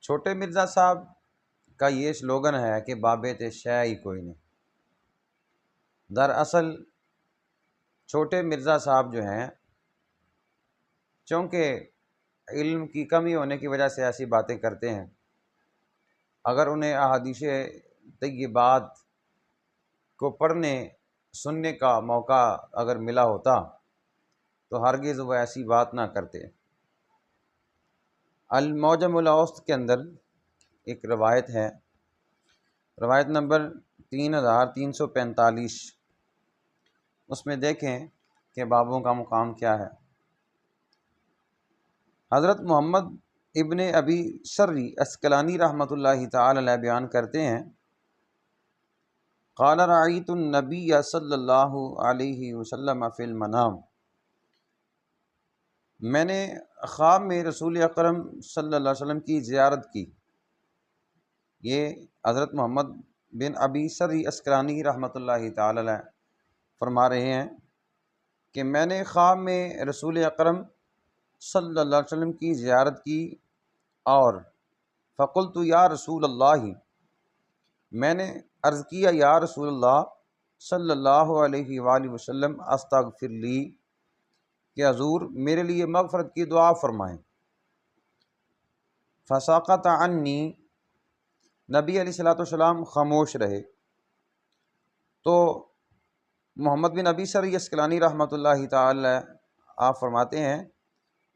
چھوٹے مرزا صاحب کا یہ سلوگن ہے کہ بابے تے شے ہی کوئی نہیں۔ دراصل چھوٹے مرزا صاحب جو ہیں، چونکہ علم کی کمی ہونے کی وجہ سے ایسی باتیں کرتے ہیں۔ اگر انہیں احادیث طیبات کو پڑھنے سننے کا موقع اگر ملا ہوتا تو ہرگز وہ ایسی بات نہ کرتے۔ المعجم الاوسط کے اندر ایک روایت ہے، روایت نمبر 3345، اس میں دیکھیں کہ بابوں کا مقام کیا ہے۔ حضرت محمد ابن ابی شری عسقلانی رحمۃ اللہ تعالی علیہ بیان کرتے ہیں، قال رأیت النبی صلی اللہ علیہ وسلم فی المنام، میں نے خواب میں رسول اکرم صلی اللہ علیہ وسلم کی زیارت کی۔ یہ حضرت محمد بن ابی شری عسقلانی رحمۃ اللہ تعالی علیہ فرما رہے ہیں کہ میں نے خواب میں رسول اکرم صلی اللہ علیہ وسلم کی زیارت کی، اور فقلت یا رسول اللہ، میں نے عرض کیا یا رسول اللہ صلی اللہ علیہ وآلہ وسلم استغفر لی، کہ حضور میرے لیے مغفرت کی دعا فرمائیں۔ فسقط عنی، نبی علیہ الصلوۃ والسلام خاموش رہے۔ تو محمد بن ابی شری عسقلانی رحمۃ اللہ تعالی آپ فرماتے ہیں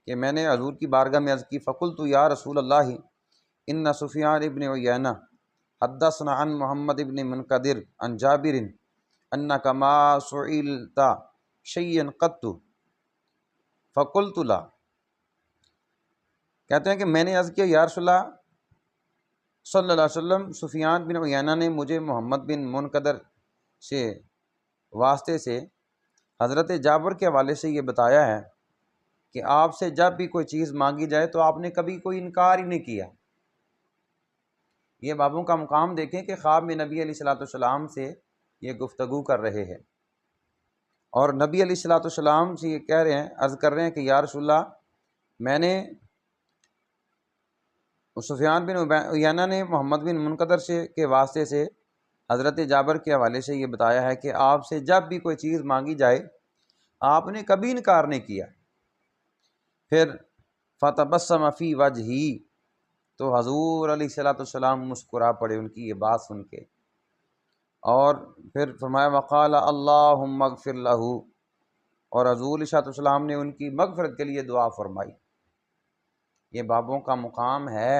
کہ میں نے حضور کی بارگاہ میں عرض کی، فقلت یا رسول اللہ ان سفیان ابن عیینہ حدثنا عن محمد ابن منقدر عن جابر انک ما سئلت شیئا قط فقلت لا، کہتے ہیں کہ میں نے عرض کیا یا رسول اللہ صلی اللہ علیہ وسلم، سفیان بن عیینہ نے مجھے محمد بن منقدر سے واسطے سے حضرت جابر کے حوالے سے یہ بتایا ہے کہ آپ سے جب بھی کوئی چیز مانگی جائے تو آپ نے کبھی کوئی انکار ہی نہیں کیا۔ یہ بابوں کا مقام دیکھیں کہ خواب میں نبی علیہ الصلوۃ والسلام سے یہ گفتگو کر رہے ہیں، اور نبی علیہ الصلوۃ والسلام سے یہ کہہ رہے ہیں، عرض کر رہے ہیں کہ یا رسول اللہ، میں نے سفیان بن عیینہ نے محمد بن منقدر سے کے واسطے سے حضرت جابر کے حوالے سے یہ بتایا ہے کہ آپ سے جب بھی کوئی چیز مانگی جائے آپ نے کبھی انکار نہیں کیا۔ پھر فتبسم فی وجہی، تو حضور علیہ الصلوۃ والسلام مسکرا پڑے ان کی یہ بات سن کے، اور پھر فرمایا وقال اللہم اغفر لہ، اور حضور علیہ الصلوۃ والسلام نے ان کی مغفرت کے لیے دعا فرمائی۔ یہ بابوں کا مقام ہے